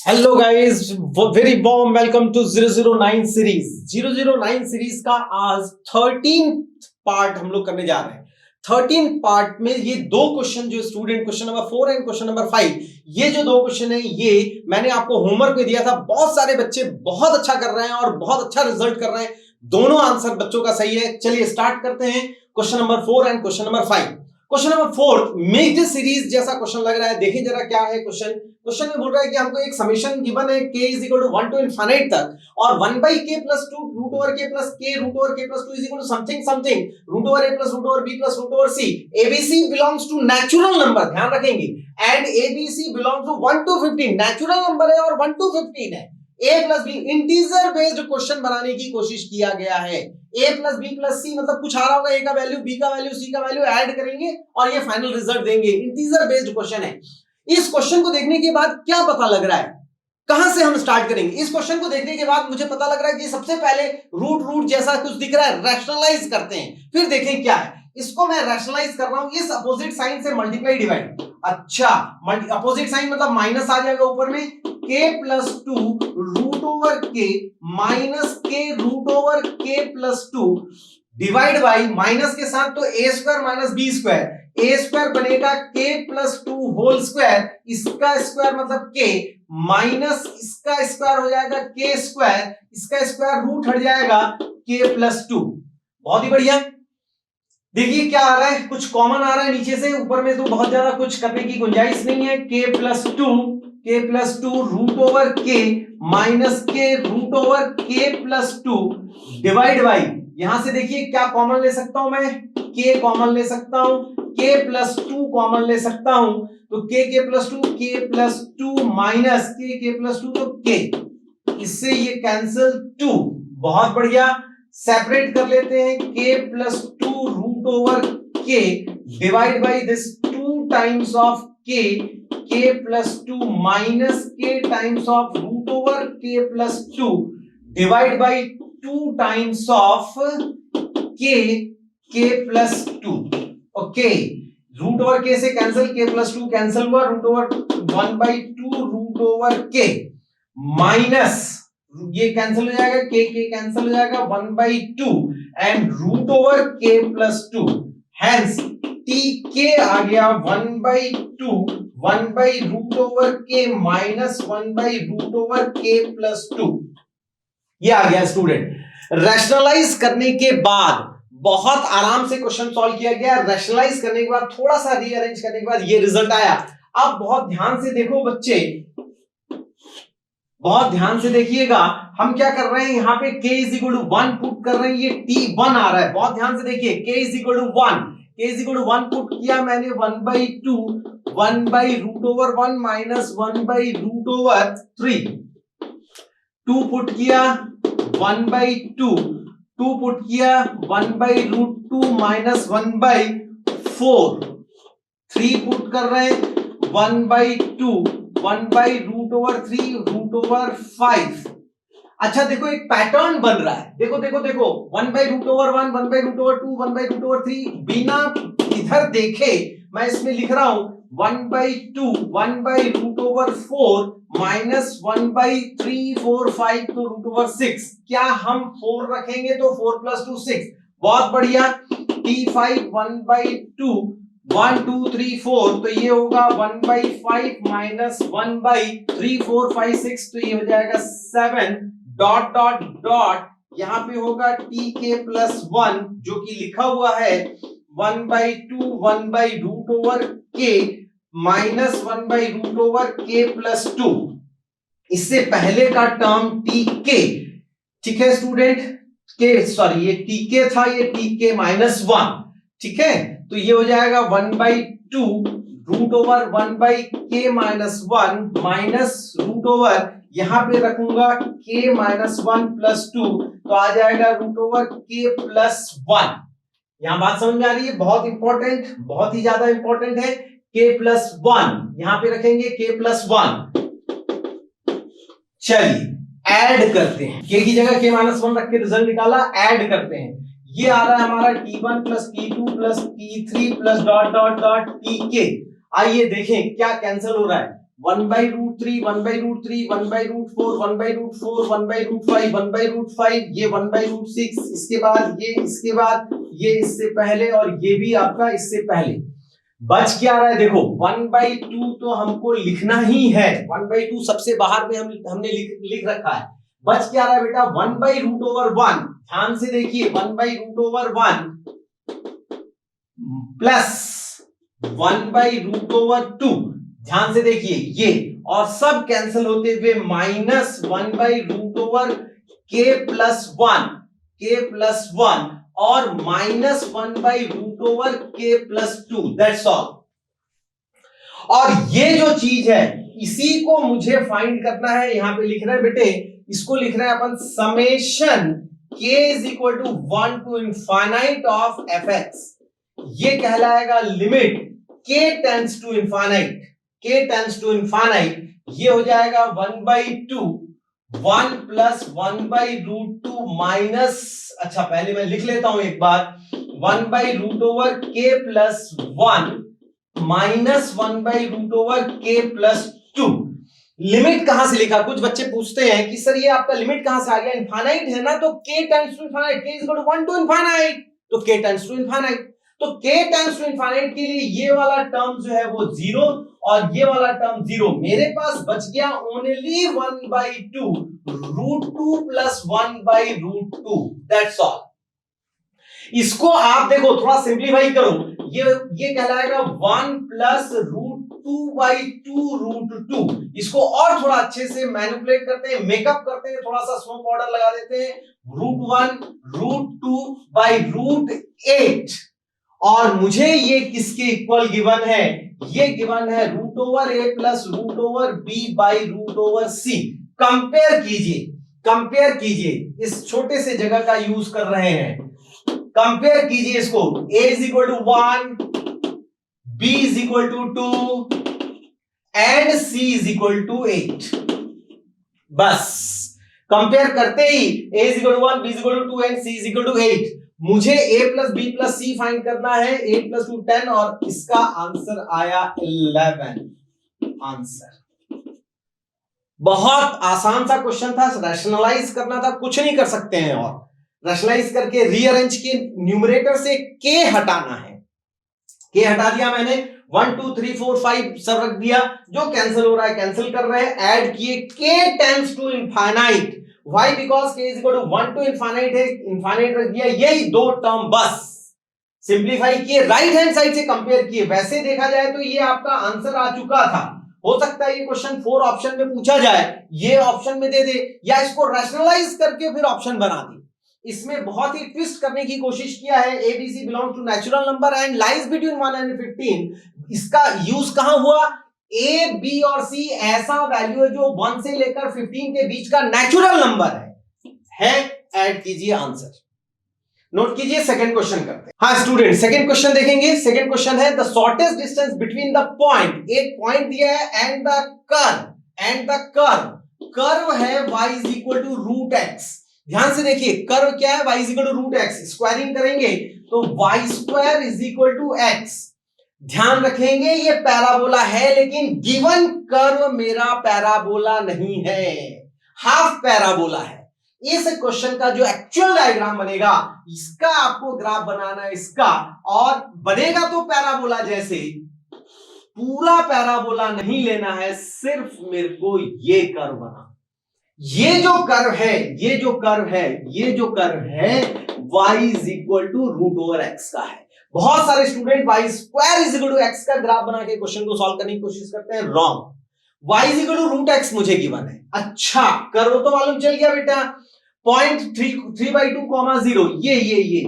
Hello guys, very warm welcome to 009 series. 009 series का आज 13 part हम लोग करने जा रहे हैं। 13 पार्ट में ये दो क्वेश्चन जो student, question number 4 and question number 5, ये जो दो क्वेश्चन है ये मैंने आपको होमवर्क में दिया था। बहुत सारे बच्चे बहुत अच्छा कर रहे हैं और बहुत अच्छा रिजल्ट कर रहे हैं। दोनों आंसर बच्चों का सही है। चलिए स्टार्ट करते हैं question number 4 and question number 5। Question number 4 make this series जैसा क्वेश्चन लग रहा है। देखिए जरा क्या है क्वेश्चन। क्वेश्चन में बोल रहा है कि हमको एक समेशन गिवन है k is equal to 1 to infinite तक और 1 by k plus 2 root over k plus k root over k plus 2 is equal to something something root over a plus root over b plus root over c। abc belongs to natural number, ध्यान रखेंगे, and abc belongs to 1 to 15। Natural number है और 1 to 15 है। a plus b integer based question बनाने की कोशिश किया गया है। a plus b plus c मतलब कुछ आ रहा होगा, a का वैल्यू, b का वैल्यू, c का वैल्यू ऐड करेंगे और ये फाइनल रिजल्ट देंगे। इंटीजर बेस्ड क्वेश्चन है। इस क्वेश्चन को देखने के बाद क्या पता लग रहा है, कहां से हम स्टार्ट करेंगे? इस क्वेश्चन को देखने के बाद मुझे पता लग रहा है कि सबसे पहले रूट रूट जैसा कुछ दिख रहा है, रैशनलाइज करते हैं, फिर देखें क्या है। इसको मैं रैशनलाइज कर रहा हूं इस अपोजिट साइन से मल्टीप्लाई डिवाइड। अच्छा, अपोजिट साइन मतलब माइनस आ जाएगा ऊपर में, k plus 2 root over k minus k root over k plus 2 divide by minus के साथ तो a square minus b square, a square बनेगा k प्लस 2 होल स्क्वायर, इसका स्क्वायर मतलब k माइनस इसका स्क्वायर हो जाएगा k स्क्वायर, इसका स्क्वायर रूट हट जाएगा k प्लस 2। बहुत ही बढ़िया। देखिए क्या आ रहा है, कुछ कॉमन आ रहा है नीचे से, ऊपर में तो बहुत ज्यादा कुछ करने की गुंजाइश नहीं है। k plus 2 root over k minus k root over k plus 2 divide by, यहां से देखिए क्या कॉमन ले सकता हूं मैं, k कॉमन ले सकता हूं, k प्लस 2 कॉमन ले सकता हूं, तो k plus 2 minus k plus 2 तो k, इससे ये कैंसिल 2। बहुत बढ़िया, सेपरेट कर लेते हैं, k plus 2 root over k divide by this 2 times of k plus 2 minus k times of root over k plus 2 divide by 2 times of k plus 2। Okay, root over k से cancel, k plus 2 cancel हुआ, root over 1 by 2 root over k minus ये cancel हो जाएगा, k cancel हो जाएगा 1 by 2 and root over k plus 2, hence tk आ गया 1 by 2 1 by root over k minus 1 by root over k plus 2। ये आ गया स्टूडेंट। रैशनलाइज करने के बाद बहुत आराम से क्वेश्चन सॉल्व किया गया। रैशनलाइज करने के बाद थोड़ा सा रीअरेंज करने के बाद ये रिजल्ट आया। अब बहुत ध्यान से देखो बच्चे, बहुत ध्यान से देखिएगा, हम क्या कर रहे हैं, यहाँ पे k is equal to 1 put कर रहे हैं, ये t1 आ रहा है। बहुत ध्यान से देखिए, k is equal to 1, k is equal to 1 put किया मैंने, 1 by 2 1 by root over 1 minus 1 by root over 3, 2 put किया 1 बाई 2 पुट किया 1 by root 2 minus 1 by 4, 3 put कर रहे हैं 1 by 2 1 by root over 3 root over 5। अच्छा देखो एक पैटर्न बन रहा है, देखो देखो देखो, 1 by root over 1 1 by root over 2 1 by root over 3, बिना इधर देखे मैं इसमें लिख रहा हूं 1 by 2 1 by root over 4 minus 1 by 3 4 5 तो रूट ओवर 6। क्या हम 4 रखेंगे तो 4 प्लस 2 6। बहुत बढ़िया, t5 1 बाई 2 1 2 3 4 तो ये होगा 1 बाई 5 माइनस 1 बाई 3 4 5 6 तो ये हो जाएगा 7 डॉट डॉट डॉट, यहां पे होगा tk प्लस 1 जो कि लिखा हुआ है 1 by 2 1 by root over k minus 1 by root over k plus 2, इससे पहले का टर्म tk, ठीक है स्टूडेंट, के सॉरी ये tk था, ये tk माइनस 1, ठीक है, तो ये हो जाएगा 1 by 2 root over 1 by k minus 1 minus root over, यहां पे रखूंगा k माइनस 1 प्लस 2 तो आ जाएगा रूट ओवर k प्लस 1। यहां बात समझ में आ रही है? बहुत इंपॉर्टेंट, बहुत ही ज्यादा इंपॉर्टेंट है। k प्लस 1 यहां पे रखेंगे k प्लस 1। चलिए ऐड करते हैं, k की जगह k माइनस 1 रख के रिजल्ट निकाला, ऐड करते हैं। ये आ रहा है हमारा t1 plus t2 plus t3 plus dot dot dot tk। आइए देखें क्या कैंसिल हो रहा है, 1 बाई रूट 3, 1/√3, 1/√4, 1/√4, 1/√5, 1/√5, ये 1/√6, इसके बाद ये, इसके बाद ये, इससे पहले और ये भी आपका इससे पहले। बच क्या रहा है देखो, 1/2 तो हमको लिखना ही है, 1/2 सबसे बाहर में हमने लिख रखा है। बच क्या रहा है बेटा, 1/√1। ध्यान से देखिए, 1/√1 प्लस 1/√2। ध्यान से देखिए ये, और सब कैंसिल होते हुए माइनस 1/√k + 1, k + 1 और माइनस 1/√k + 2। That's all. और ये जो चीज है इसी को मुझे फाइंड करना है। यहां पे लिख रहे हैं बेटे, इसको लिख रहे हैं अपन summation k = 1 to infinite of fx। ये कहलाएगा limit k tends to infinite, k tends to infinite. ये हो जाएगा 1/2, 1 + 1/√2 माइनस, अच्छा पहले मैं लिख लेता हूं एक बार, 1/√k + 1 माइनस 1/√k + 2। लिमिट कहां से लिखा, कुछ बच्चे पूछते हैं कि सर ये आपका लिमिट कहां से आ गया, इनफाइनाइट है ना, तो k tends to infinite, k = 1 to infinite, तो k टेंड्स टू इनफाइनाइट। तो k टेंड्स टू इनफाइनाइट के लिए ये वाला टर्म जो है वो 0 और ये वाला टर्म 0। मेरे पास बच गया ओनली 1/2 √2 + 1/√2। That's all. इसको आप देखो थोड़ा सिंप्लीफाई करो, ये कहलाएगा 1 + √2/2 √2। इसको और थोड़ा अच्छे से मैनिपुलेट करते हैं, मेकअप करते हैं, थोड़ा सा स्नो पाउडर लगा देते हैं, √1 √2/√8। और मुझे ये किसके इक्वल गिवन है, ये गिवन है √a + √b/√c। कंपेयर कीजिए, कंपेयर कीजिए, इस छोटे से जगह का यूज कर रहे हैं, कंपेयर कीजिए इसको। a = 1, b = 2 and c = 8। बस कंपेयर करते ही a = 1, b = 2 एंड c = 8। मुझे a + b + c फाइंड करना है, 8 + 2 10 और इसका आंसर आया 11। आंसर बहुत आसान सा क्वेश्चन था, रैशनलाइज करना था, कुछ नहीं कर सकते हैं और रैशनलाइज करके रीअरेंज के न्यूमरेटर से k हटाना है। k हटा दिया मैंने, 1 2 3 4 5 सब रख दिया, जो कैंसिल हो रहा है कैंसिल कर रहे हैं, ऐड किए, k tends to infinite. Why? Because k = 1 to infinite है, इनफाइनाइट रख दिया, यही दो टर्म बस सिंप्लीफाई किए, राइट हैंड साइड से कंपेयर किए। वैसे देखा जाए तो ये आपका आंसर आ चुका था। हो सकता है ये क्वेश्चन 4 ऑप्शन में पूछा जाए, ये ऑप्शन में दे दे, या इसको रैशनलाइज करके फिर ऑप्शन बना दे। इसमें बहुत ही ट्विस्ट करने की कोशिश किया है। ABC belongs to natural number and lies between 1 and 15। इसका यूज कहां हुआ, A, B और C ऐसा वैल्यू है जो 1 से लेकर 15 के बीच का नेचुरल नंबर है। ऐड कीजिए आंसर, नोट कीजिए। सेकंड क्वेश्चन करते हैं। हाँ स्टूडेंट, सेकंड क्वेश्चन देखेंगे। सेकंड क्वेश्चन है the shortest distance between the point, एक पॉइंट दिया है एंड द कर्व है y = √x। ध्यान से देखिए, कर्व क्या है, y = √x। स्क्वायरिंग करेंगे तो y² = x। ध्यान रखेंगे ये पैराबोला है, लेकिन गिवन कर्व मेरा पैराबोला नहीं है, हाफ पैराबोला है। इस क्वेश्चन का जो एक्चुअल डायग्राम बनेगा, इसका आपको ग्राफ बनाना है इसका, और बनेगा तो पैराबोला जैसे, पूरा पैराबोला नहीं लेना है, सिर्फ मेरे को ये कर्व बना। ये जो कर्व है y √x का है। बहुत सारे स्टूडेंट y² x का ग्राफ बना के क्वेश्चन को सॉल्व करने की कोशिश करते हैं, रॉन्ग। y √x मुझे गिवन है। अच्छा, कर्व तो मालूम चल गया बेटा, पॉइंट 3/2, 0, ये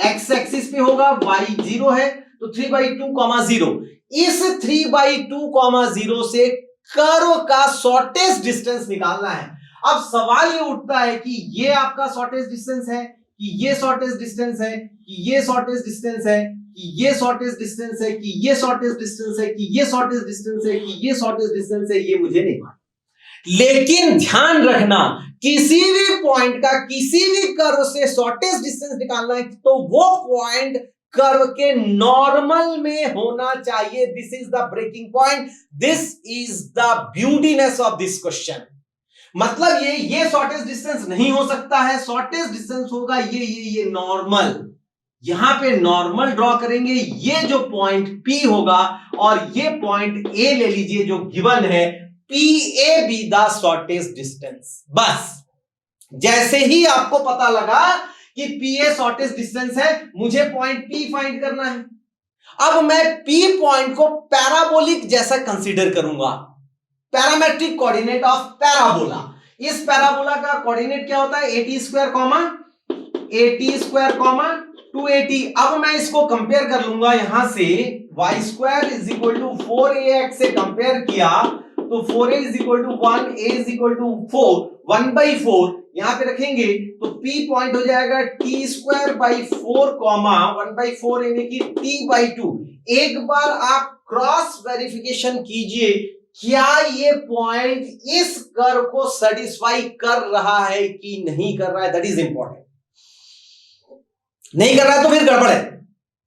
x एक्सिस पे होगा, y 0 है तो 3/2, 0। इस 3/2, 0 से कर्व का शॉर्टेस्ट डिस्टेंस निकालना है। अब सवाल ये उठता है कि ये आपका शॉर्टेस्ट डिस्टेंस है, कि ये शॉर्टेस्ट डिस्टेंस है, कि ये शॉर्टेस्ट डिस्टेंस है, कि ये शॉर्टेस्ट डिस्टेंस है, कि ये शॉर्टेस्ट डिस्टेंस है, कि ये शॉर्टेस्ट डिस्टेंस है, कि ये शॉर्टेस्ट डिस्टेंस है, ये मुझे नहीं मालूम। लेकिन ध्यान रखना, किसी भी पॉइंट का किसी भी कर्व से शॉर्टेस्ट डिस्टेंस निकालना है तो वो पॉइंट कर्व के नॉर्मल में होना चाहिए। This is the breaking point, this is the beautiness of this question. मतलब ये शॉर्टेस्ट डिस्टेंस नहीं हो सकता है, शॉर्टेस्ट डिस्टेंस होगा ये नॉर्मल। यहां पे नॉर्मल ड्रॉ करेंगे, ये जो पॉइंट P होगा और ये पॉइंट A ले लीजिए जो गिवन है, PA be the shortest distance. बस जैसे ही आपको पता लगा कि PA शॉर्टेस्ट डिस्टेंस है, मुझे पॉइंट P फाइंड करना है। अब मैं P पॉइंट को पैराबोलिक जैसा कंसीडर करूंगा, पैरामेट्रिक कोऑर्डिनेट ऑफ पैराबोला। इस पैराबोला का कोऑर्डिनेट क्या होता है, AT स्क्वायर कॉमा 280। अब मैं इसको कंपेयर कर लूंगा, यहां से y square is equal to 4ax से कंपेयर किया तो 4a is equal to 1, a is equal to 4, 1/4 यहां पे रखेंगे तो P पॉइंट हो जाएगा t स्क्वायर बाई 4 कॉमा 1/4 यानी कि t/2। एक बार आप क्रॉस वेरिफिकेशन कीजिए, क्या ये पॉइंट इस कर्व को सेटिस्फाई कर रहा है कि नहीं कर रहा है, दैट इज इंपॉर्टेंट। नहीं कर रहा है तो फिर गड़बड़ है,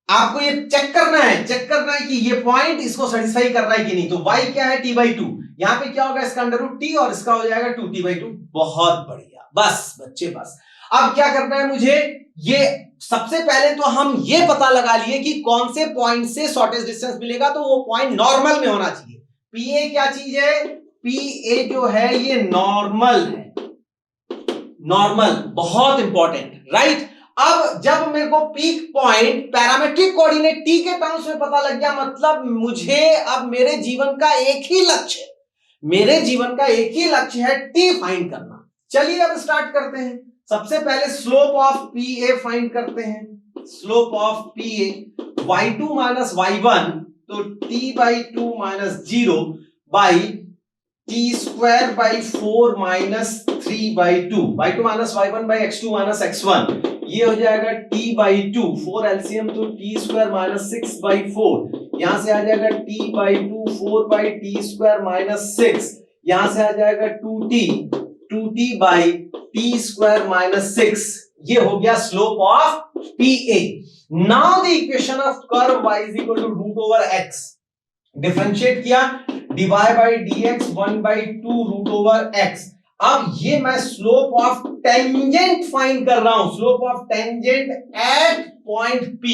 आपको ये चेक करना है कि ये पॉइंट इसको सेटिस्फाई कर रहा है कि नहीं। तो y क्या है, t/2, यहां पे क्या होगा, इसका अंडर रूट t और इसका हो जाएगा 2t/2। बहुत बढ़िया, बस बच्चे बस। अब क्या करना है मुझे, ये सबसे पहले तो हम ये पता लगा लिए कि कौन से पॉइंट से शॉर्टेस्ट डिस्टेंस मिलेगा, तो वो पॉइंट नॉर्मल में होना चाहिए। PA क्या चीज है, PA जो है ये नॉर्मल है, नॉर्मल बहुत इंपॉर्टेंट, राइट। अब जब मेरे को peak point parametric coordinate T के टर्म्स में पता लग गया, मतलब मुझे अब मेरे जीवन का एक ही लक्ष्य है, T फाइंड करना। चलिए अब स्टार्ट करते हैं। सबसे पहले स्लोप ऑफ PA फाइंड करते हैं। Slope of PA y2 minus y1 तो t/2 minus 0 by t square by 4 minus 3/2, y2 minus y1 by x2 minus x1, ये हो जाएगा t/2, 4 एलसीएम तो t स्क्वायर माइनस 6/4, यहां से आ जाएगा t/2 4 by t square minus 6, यहां से आ जाएगा 2t by t square minus 6। ये हो गया slope of PA। Now the equation of curve y is equal to root over x, differentiate किया, dy by dx 1/2 root over x। अब ये मैं स्लोप ऑफ टेंजेंट फाइंड कर रहा हूं, slope of tangent at point P,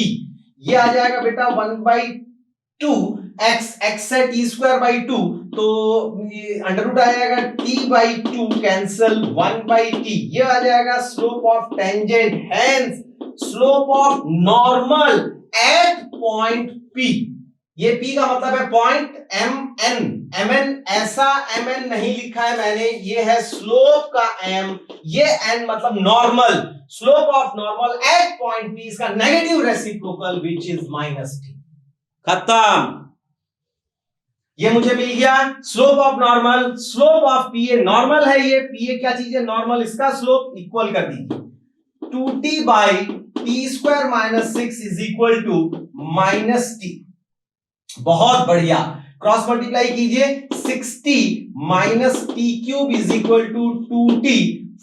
ये आ जाएगा बेटा 1/2 x है t स्क्वायर बाई 2 तो ये अंडर रूट आ जाएगा t/2 कैंसल 1/t, ये आ जाएगा slope of tangent, hence slope of normal at point P। ये P का मतलब है पॉइंट mn ऐसा mn नहीं लिखा है मैंने, ये है स्लोप का m, ये n मतलब normal, slope of normal at point P, इसका negative reciprocal which is -t। खत्म, ये मुझे मिल गया slope of normal. Slope of PA normal है, ये PA क्या चीज है, नॉर्मल, इसका स्लोप इक्वल कर दीजिए 2t by t square minus 6 is equal to -t। बहुत बढ़िया, क्रॉस मल्टीप्लाई कीजिए, 6t minus t cube is equal to 2t,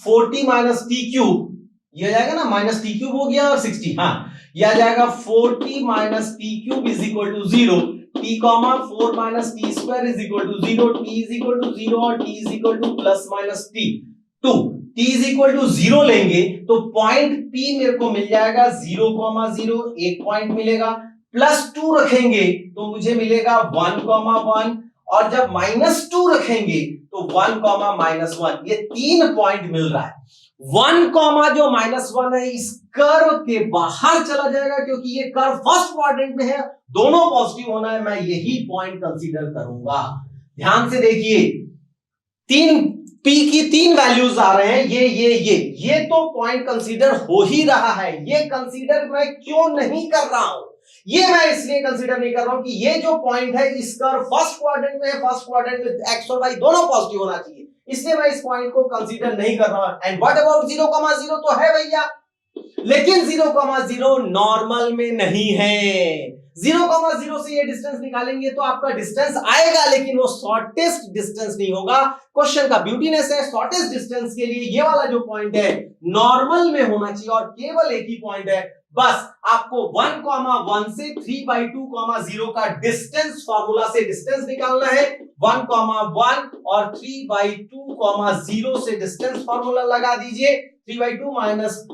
4t minus t cube, ये आ जाएगा ना, माइनस t क्यूब हो गया और 6t, हाँ ये आ जाएगा 4t minus t cube is equal to 0, t comma 4 minus t square is equal to 0, t is equal to 0 और t is equal to plus minus t 2, t is equal to 0 लेंगे तो point P मेरे को मिल जाएगा 0,0, एक point मिलेगा, plus 2 रखेंगे तो मुझे मिलेगा 1,1, और जब -2 रखेंगे तो 1,-1, ये 3 पॉइंट मिल रहा है। 1, जो -1 है इस कर्व के बाहर चला जाएगा, क्योंकि ये कर्व फर्स्ट क्वाड्रेंट में है, दोनों पॉजिटिव होना है, मैं यही पॉइंट कंसीडर करूंगा। ध्यान से देखिए, 3 P की 3 वैल्यूज आ रहे हैं, ये तो पॉइंट कंसीडर हो ही रहा है। ये कंसीडर मैं क्यों नहीं कर रहा हूं, ये मैं इसलिए कंसीडर नहीं कर रहा हूं कि ये जो पॉइंट है इस कर्व फर्स्ट क्वाड्रेंट में है, फर्स्ट क्वाड्रेंट में x और y दोनों पॉजिटिव होना चाहिए, इसलिए मैं इस पॉइंट को कंसीडर नहीं कर रहा हूं। एंड व्हाट अबाउट 0,0 तो है भैया, लेकिन 0,0 नॉर्मल में नहीं है। 0,0 से ये डिस्टेंस निकालेंगे तो आपका डिस्टेंस आएगा, लेकिन वो शॉर्टेस्ट डिस्टेंस नहीं होगा। क्वेश्चन का ब्यूटीनेस है, शॉर्टेस्ट डिस्टेंस के लिए ये वाला जो पॉइंट है नॉर्मल में होना चाहिए, और केवल एक ही पॉइंट है बस आपको 1,1 से 3/2,0 का डिस्टेंस फॉर्मूला से डिस्टेंस निकालना है। 1,1 और 3/2,0 से डिस्टेंस फॉर्मूला लगा दीजिए। 3/2 माइनस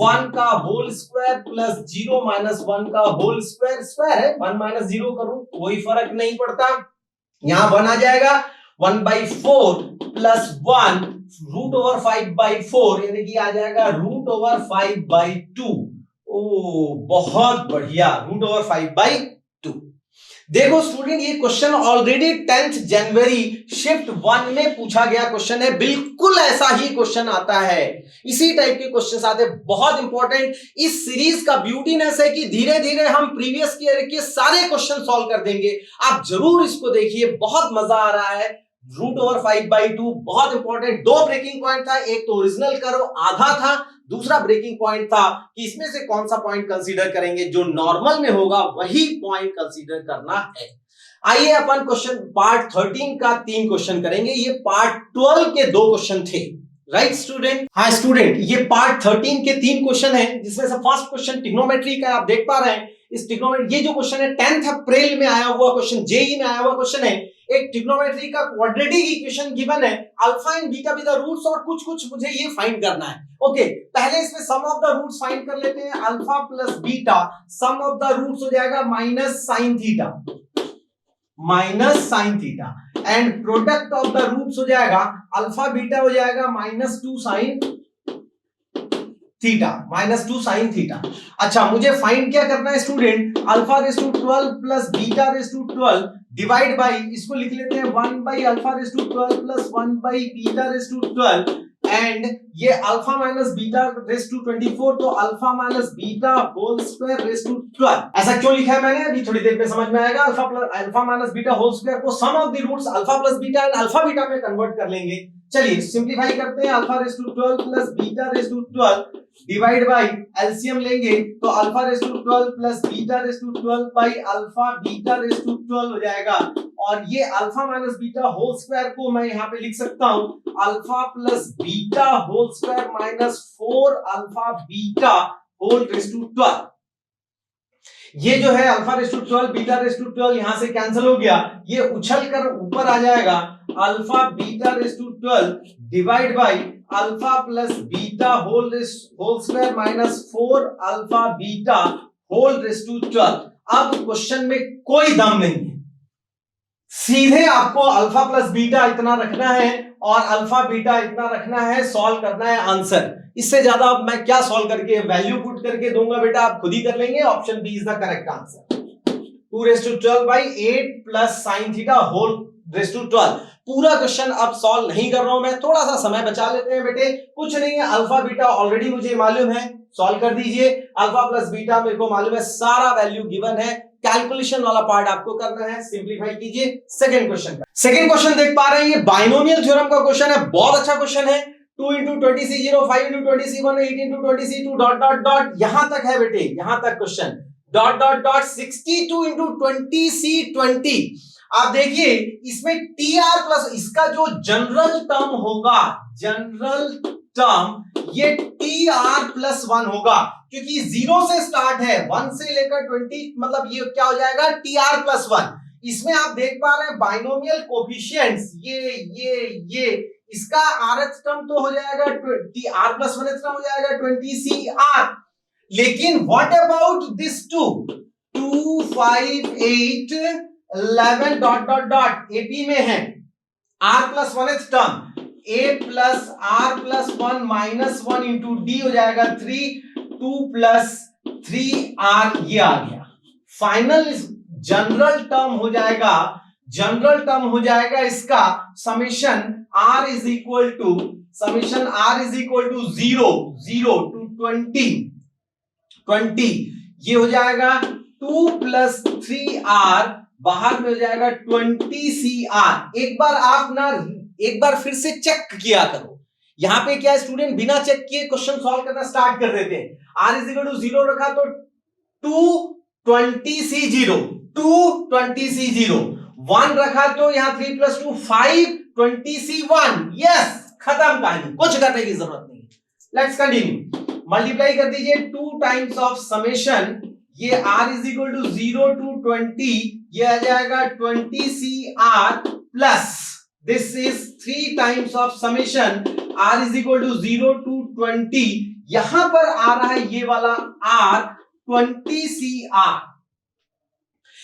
1 का होल स्क्वायर प्लस 0 माइनस 1 का होल स्क्वायर, स्क्वायर है 1 माइनस 0 करूं कोई फर्क नहीं पड़ता, यहां 1 आ जाएगा। 1/4 प्लस 1 √5/4 यानी कि आ जाएगा √5/2। ओ बहुत बढ़िया, √5/2। देखो स्टूडेंट, ये क्वेश्चन ऑलरेडी 10th जनवरी शिफ्ट 1 में पूछा गया क्वेश्चन है, बिल्कुल ऐसा ही क्वेश्चन आता है, इसी टाइप के क्वेश्चन आते हैं, बहुत इंपॉर्टेंट। इस सीरीज का ब्यूटीनेस है कि धीरे धीरे हम प्रीवियस ईयर के सारे क्वेश्चन सॉल्व कर देंगे। आप जरूर इसको देखिए, बहुत मजा आ रहा है। √5/2 बहुत इंपॉर्टेंट। दो ब्रेकिंग पॉइंट था, एक तो ओरिजिनल करो आधा था, दूसरा ब्रेकिंग पॉइंट था कि इसमें से कौन सा पॉइंट कंसीडर करेंगे, जो नॉर्मल में होगा वही पॉइंट कंसीडर करना है। आइए अपन क्वेश्चन पार्ट 13 का 3 क्वेश्चन करेंगे। ये पार्ट 12 के 2 क्वेश्चन थे, राइट स्टूडेंट? हाँ स्टूडेंट, ये पार्ट 13 के 3 क्वेश्चन है, जिसमें से फर्स्ट क्वेश्चन ट्रिग्नोमेट्री का आप देख पा रहे हैं। इस ट्रिग्नोमेट्री, ये जो क्वेश्चन है 10th अप्रैल में आया हुआ क्वेश्चन, जेई में आया हुआ क्वेश्चन है। एक ट्रिग्नोमेट्री का क्वाड्रेटिक इक्वेशन गिवन है, alpha and beta with the roots, और कुछ कुछ मुझे ये फाइंड करना है। ओके, पहले इसमें sum of the roots find कर लेते हैं। Alpha plus beta, sum of the roots हो जाएगा minus sine theta, and product of the roots हो जाएगा अल्फा बीटा हो जाएगा -2 साइन थीटा। अच्छा, मुझे फाइंड क्या करना है student? Alpha raise to 12 plus beta raise to 12 divide by, इसको लिख लेते हैं 1/अल्फा रेज़ टू 12 प्लस 1/बीटा रेज़ टू 12, एंड ये alpha minus beta raise to 24, तो alpha minus beta whole square raise to 12। ऐसा क्यों लिखा है मैंने, अभी थोड़ी देर में समझ में आएगा। Alpha minus beta whole square को sum of the roots alpha plus beta and alpha beta में कन्वर्ट कर लेंगे। चलिए सिंपलीफाई करते हैं। Alpha raise to 12 plus beta raise to 12 divide by LCM लेंगे तो alpha raise to 12 plus beta raise to 12 by alpha beta raise to 12 हो जाएगा। और ये alpha minus beta whole square को मैं यहाँ पे लिख सकता हूँ alpha plus beta whole square minus 4 alpha beta whole raise to 12। ये जो है alpha raise to 12 beta raise to 12 यहां से कैंसिल हो गया, ये उछल कर ऊपर आ जाएगा alpha beta raise to 12 divide by alpha plus beta whole square minus 4 alpha beta whole raise to 12। अब क्वेश्चन में कोई दम नहीं है, सीधे आपको अल्फा प्लस बीटा इतना रखना है और अल्फा बीटा इतना रखना है, सॉल्व करना है आंसर। इससे ज्यादा अब मैं क्या सॉल्व करके वैल्यू पुट करके दूंगा बेटा, आप खुद ही कर लेंगे। Option B is the correct answer. 2^12/8 plus sine theta whole raise to 12। पूरा क्वेश्चन अब सॉल्व नहीं कर रहा हूं मैं, थोड़ा सा समय बचा लेते हैं बेटे, कुछ नहीं है। अल्फा बीटा ऑलरेडी मुझे मालूम है, सॉल्व कर दीजिए। अल्फा प्लस बीटा मेरे को मालूम है, सारा वैल्यू गिवन है, कैलकुलेशन वाला पार्ट आपको करना है, सिंपलीफाई कीजिए। सेकंड क्वेश्चन देख पा रहे हैं, ये बाइनोमियल थ्योरम का क्वेश्चन है, बहुत अच्छा क्वेश्चन है। 2 × 20C0 5 × 20C1 8 × 20C2 dot dot dot, यहां तक है बेटे, यहां तक question dot dot dot 62 × 20C20। आप देखिए इसमें TR प्लस इसका जो जनरल टर्म होगा, जनरल टर्म ये TR+1 होगा, क्योंकि 0 से स्टार्ट है, 1 से लेकर 20, मतलब ये क्या हो जाएगा TR+1। इसमें आप देख पा रहे हैं बाइनोमियल कोफिशिएंट्स, ये इसका RH टर्म तो हो जाएगा TR+1 टर्म हो जाएगा 20CR। लेकिन what about this 2 5 8 11 dot dot dot AP में है R+1 term, A plus R+1 -1 into D हो जाएगा 3, 2 + 3R, ये आ गया। फाइनल जनरल टर्म हो जाएगा इसका summation R is equal to 0 to 20, ये हो जाएगा 2 + 3R, बाहर में हो जाएगा 20CR। एक बार फिर से चेक किया करो, यहां पे क्या स्टूडेंट बिना चेक किए क्वेश्चन सॉल्व करना स्टार्ट कर देते हैं। R = 0 रखा तो 220C0, 1 रखा तो यहां 3 + 2 5 20C1। यस, खत्म कहानी, कुछ करने की जरूरत नहीं। Let's continue. मल्टीप्लाई कर दीजिए 2 टाइम्स ऑफ समेशन, ये r is equal to 0 to 20, ये आ जाएगा 20cr plus this is 3 times of summation r is equal to 0 to 20, यहां पर आ रहा है ये वाला r 20cr।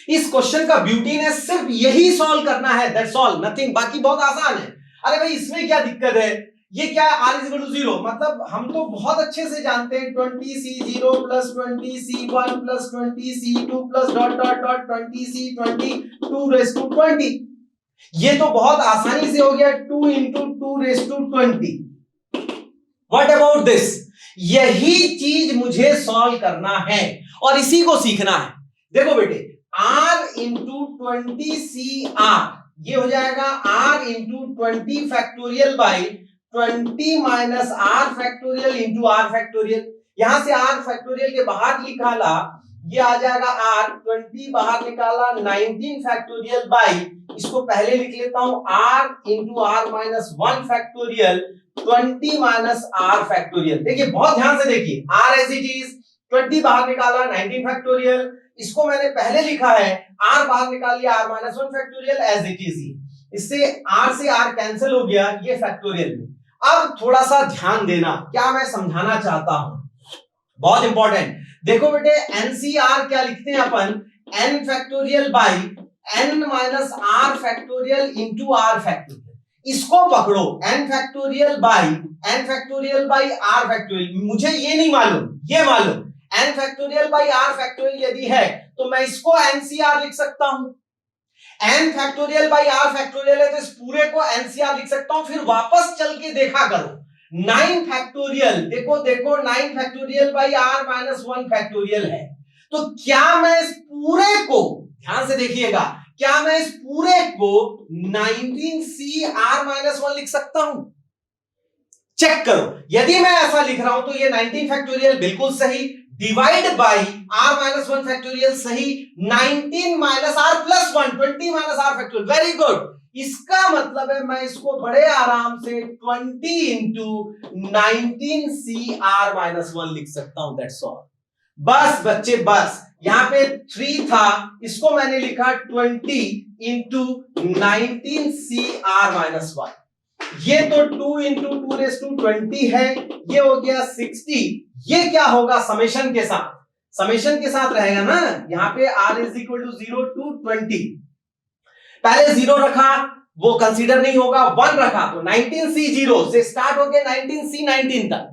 इस क्वेश्चन का ब्यूटी ने सिर्फ यही सॉल्व करना है, दैट्स ऑल, नथिंग, बाकी बहुत आसान है। अरे भाई इसमें क्या दिक्कत है, ये क्या है, r इज इक्वल टू 0, मतलब हम तो बहुत अच्छे से जानते हैं 20c0 plus 20c1 plus 20c2 plus dot dot dot 20c20 2 raise to 20, ये तो बहुत आसानी से हो गया 2 into 2 raise to 20। What about this, यही चीज मुझे सॉल्व करना है और इसी को सीखना है। देखो बेटे r इंटू 20cr, ये हो जाएगा r into 20 factorial by 20 minus r factorial into r factorial, यहां से r फैक्टोरियल के बाहर निकाला, ये आ जाएगा r 20 बाहर निकाला 19 फैक्टोरियल बाई, इसको पहले लिख लेता हूं r into r minus 1 factorial 20 minus r factorial. देखिए बहुत ध्यान से देखिए, r एज इट इज 20 बाहर निकाला 19 फैक्टोरियल, इसको मैंने पहले लिखा है r बाहर निकाल लिया r minus 1 factorial as it is, इससे r से r कैंसिल हो गया, ये फैक्टोरियल में। अब थोड़ा सा ध्यान देना, क्या मैं समझाना चाहता हूं, बहुत इंपॉर्टेंट। देखो बेटे NCR क्या लिखते हैं अपन, n factorial by n minus r factorial into r factorial, इसको पकड़ो n factorial by r factorial, मुझे ये नहीं मालूम, ये मालूम n factorial by r factorial यदि है तो मैं इसको NCR लिख सकता हूं, n factorial by r factorial है तो इस पूरे को NCR लिख सकता हूं। फिर वापस चल के देखा करो 9 फैक्टोरियल, देखो 9 factorial by r minus 1 factorial है, तो क्या मैं इस पूरे को, ध्यान से देखिएगा, क्या मैं इस पूरे को 19cr माइनस 1 लिख सकता हूं? चेक करो, यदि मैं ऐसा लिख रहा हूं तो ये 19 फैक्टोरियल बिल्कुल सही, divide by r minus 1 factorial सही, 19 minus r plus 1 20 minus r factorial, very good. इसका मतलब है मैं इसको बड़े आराम से 20 इंटू 19cr माइनस 1 लिख सकता हूं, दैट्स ऑल। बस बच्चे बस, यहां पे 3 था, इसको मैंने लिखा 20 इंटू 19cr माइनस 1, ये तो 2 इंटू 2 रेस टू 20 है, ये हो गया 60, ये क्या होगा समेशन के साथ, समेशन के साथ रहेगा ना, यहाँ पे r is equal to 0 to 20, पहले 0 रखा वो कंसीडर नहीं होगा, 1 रखा तो 19c0 से स्टार्ट हो गया 19c19 तक,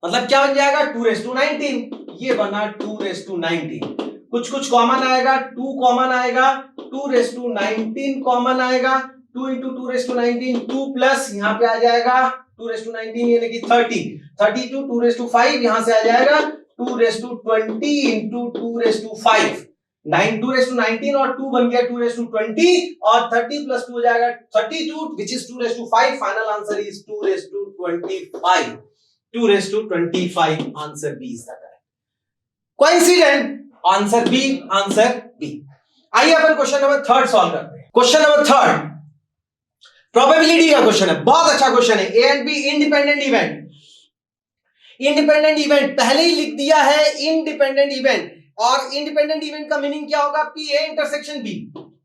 मतलब क्या बन जाएगा 2 रेस टू 19, ये बना 2 रेस टू 19, कुछ कॉमन आएगा, 2 कॉमन आएगा, 2 रेस टू 19 कॉमन आएगा, 2 इंटू 2 रेस टू 19, 2 प्लस यहाँ पे आ जाएगा 2 रेस टू 19 यानी कि 30, 32 2 रेस टू 5 यहां से आ जाएगा 2 raise to 20 into 2 raise to 5, 2 raise to 19 और 2 बन गया 2 रेस टू 20 और 30 प्लस 2 हो जाएगा 32 which is 2 raise to 5, final answer is 2 raise to 25, 2 raise to 25, answer B is the correct. Coincident, answer B, answer B. आइए अपन question number 3 solve करते हैं। क्वेश्चन नंबर 3 प्रोबेबिलिटी का क्वेश्चन है, बहुत अच्छा क्वेश्चन है। A and B independent event, independent event पहले ही लिख दिया है, इंडिपेंडेंट इवेंट, और इंडिपेंडेंट इवेंट का मीनिंग क्या होगा, P A intersection B,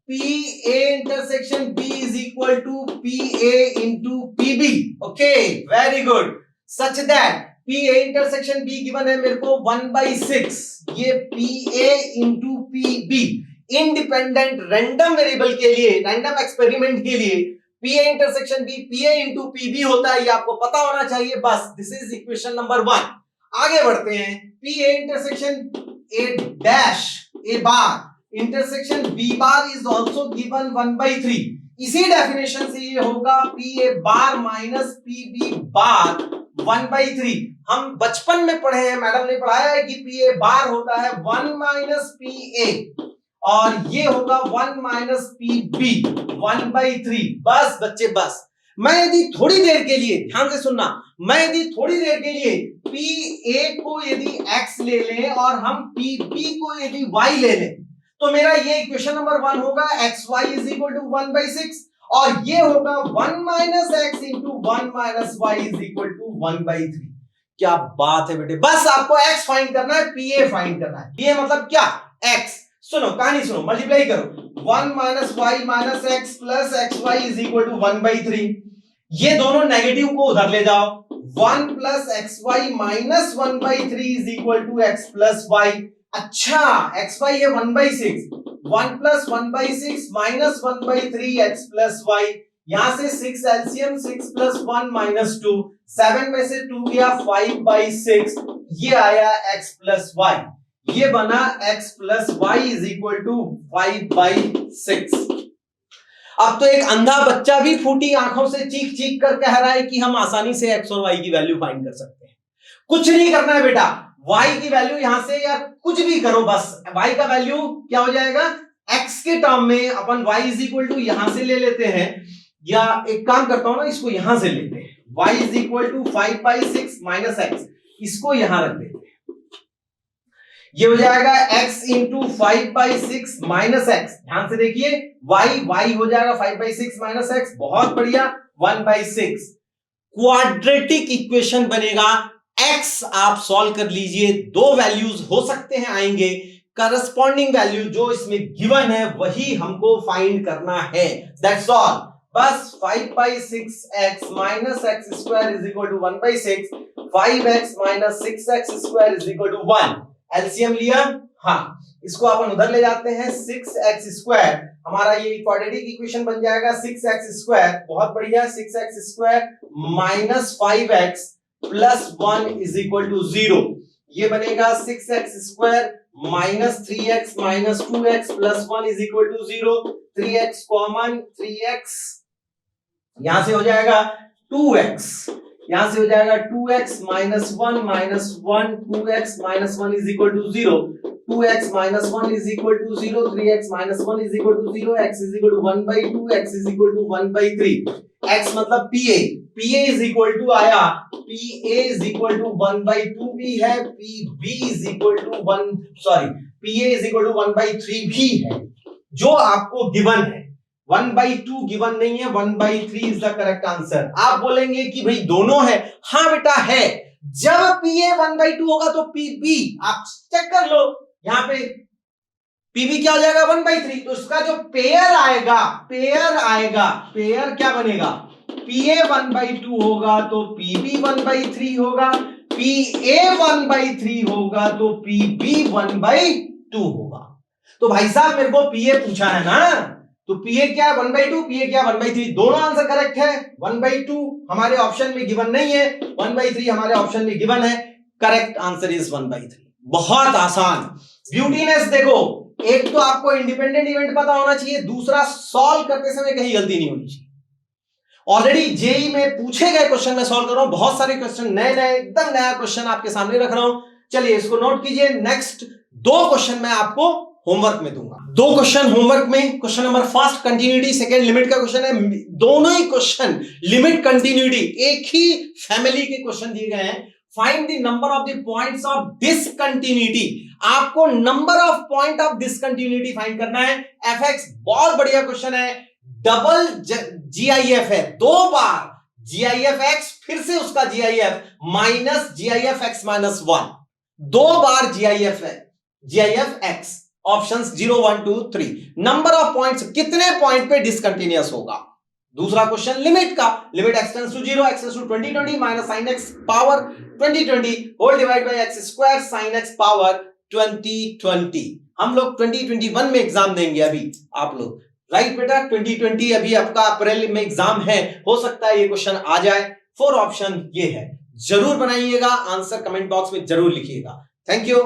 P A intersection B is equal to P A into P B, okay very good, such that P A intersection B given है मेरे को 1/6, ये P A into P B, independent random variable के लिए, random experiment के लिए P A intersection B P A into P B होता है, ये आपको पता होना चाहिए, बस दिस इज इक्वेशन नंबर 1। आगे बढ़ते हैं, P A intersection A dash A bar intersection B bar is also given 1/3, इसी डेफिनेशन से ये होगा P A bar minus P B bar 1/3। हम बचपन में पढ़े हैं, मैडम ने पढ़ाया है कि पी ए बार होता है 1 माइनस पी ए और ये होगा 1 माइनस पी बी 1/3। बस बच्चे बस, मैं यदि थोड़ी देर के लिए, ध्यान से सुनना, मैं यदि थोड़ी देर के लिए पी ए को यदि x ले लें और हम पी बी को यदि y ले लें, तो मेरा ये इक्वेशन नंबर 1 होगा xy इज इक्वल टू 1/6 और ये होगा 1 minus x into 1 minus y is equal to 1/3। क्या बात है बेटे, बस आपको x फाइंड करना है, pa फाइंड करना है। pa मतलब क्या, x। सुनो कहानी सुनो, मल्टीप्लाई करो 1 minus y minus x plus x y is equal to 1/3। ये दोनों नेगेटिव को उधर ले जाओ, 1 plus x y minus 1/3 is equal to x plus y. अच्छा एक्स वाई है 1/6, 1 plus 1/6 minus 1/3 x plus y. यहां से 6 एलसीएम, 6 प्लस 1 माइनस 2, 7 में से 2 गया 5/6, ये आया x प्लस वाई। ये बना x plus y is equal to 5/6। अब तो एक अंधा बच्चा भी फूटी आंखों से चीख चीख कर कह रहा है कि हम आसानी से x और y की वैल्यू फाइंड कर सकते हैं। कुछ नहीं करना है बेटा, y की वैल्यू यहां से या कुछ भी करो, बस y का वैल्यू क्या हो जाएगा, x के टर्म में अपन y इज इक्वल टू यहां से ले लेते हैं, या एक काम करता हूं ना, इसको यहां से लेते हैं, y is equal to 5/6 minus x, इसको यहां रख देते हैं, ये हो जाएगा x इंटू 5/6 माइनस एक्स। ध्यान से देखिए y हो जाएगा 5/6 माइनस एक्स, बहुत बढ़िया, 1/6। क्वाड्रेटिक इक्वेशन बनेगा, x आप सॉल्व कर लीजिए, दो वैल्यूज हो सकते हैं आएंगे, करस्पॉन्डिंग वैल्यू जो इसमें गिवन है वही हमको फाइंड करना है, दैट्स ऑल। बस 5/6x minus x square is equal to 1/6, 5x minus 6x square is equal to 1। LCM लिया, हाँ इसको अपन उधर ले जाते हैं, 6x स्क्वायर हमारा ये क्वाड्रेटिक इक्वेशन बन जाएगा 6x स्क्वायर, बहुत बढ़िया, 6x square minus 5x plus 1 is equal to 0। ये बनेगा 6x square minus 3x minus 2x plus 1 is equal to 0। 3x common, 3x यहां से हो जाएगा 2x, यहां से हो जाएगा 2x minus 1 minus 1, 2x minus 1 is equal to 0, 2x minus 1 is equal to 0, 3x minus 1 is equal to 0, x is equal to 1/2, x is equal to 1/3। x मतलब pa is equal to आया, pa is equal to 1/2 भी है, pb is equal to 1, sorry pa is equal to 1/3 भी है, जो आपको given है। 1/2 given नहीं है, 1/3 इज द करेक्ट आंसर। आप बोलेंगे कि भाई दोनों है, हाँ बेटा है, जब pa 1/2 होगा तो pb आप चेक कर लो, यहां पे pb क्या हो जाएगा 1/3, तो इसका जो पेयर आएगा, पेयर क्या बनेगा, pa 1/2 होगा तो pb 1/3 होगा, pa 1/3 होगा तो pb 1/2 होगा। तो भाई साहब मेरे को pa पूछा है ना, तो pa क्या है 1/2, pa क्या 1/3, दोनों आंसर करेक्ट है। 1/2 हमारे ऑप्शन में गिवन नहीं है, 1/3 हमारे ऑप्शन में गिवन है, करेक्ट आंसर इज 1/3। बहुत आसान। ब्यूटीनेस देखो, एक तो आपको इंडिपेंडेंट इवेंट पता होना चाहिए, दूसरा सॉल्व करते समय कहीं गलती नहीं होनी चाहिए। ऑलरेडी जेई में पूछे गए क्वेश्चन में सॉल्व कर रहा हूं, बहुत सारे क्वेश्चन नए एकदम नया क्वेश्चन आपके सामने रख रहा हूं। चलिए इसको नोट कीजिए, नेक्स्ट 2 क्वेश्चन मैं आपको होमवर्क में दूंगा, 2 क्वेश्चन होमवर्क में। Question number first continuity, second limit का क्वेश्चन है, दोनों ही क्वेश्चन लिमिट कंटिन्यूटी एक ही फैमिली के क्वेश्चन दिए गए हैं। Find the number of the points of discontinuity, आपको number of point of discontinuity find करना है। fx बहुत बढ़िया क्वेश्चन है, डबल GIF है, 2 बार GIF x फिर से उसका GIF माइनस GIF x माइनस 1, 2 बार GIF x। Options 0 1 2 3। Number of points, कितने पॉइंट पे डिसकंटिन्यूअस होगा। दूसरा क्वेश्चन लिमिट का, limit x tends to 0, x tends to 2020 minus sin x power 2020 whole divide by x square sin x power 2020। हम लोग 2021 में एग्जाम देंगे अभी आप लोग, राइट बेटा, 2020 अभी आपका अप्रैल में एग्जाम है, हो सकता है ये क्वेश्चन आ जाए। 4 ऑप्शन ये है, जरूर बनाइएगा, आंसर कमेंट बॉक्स में जरूर लिखिएगा। Thank you.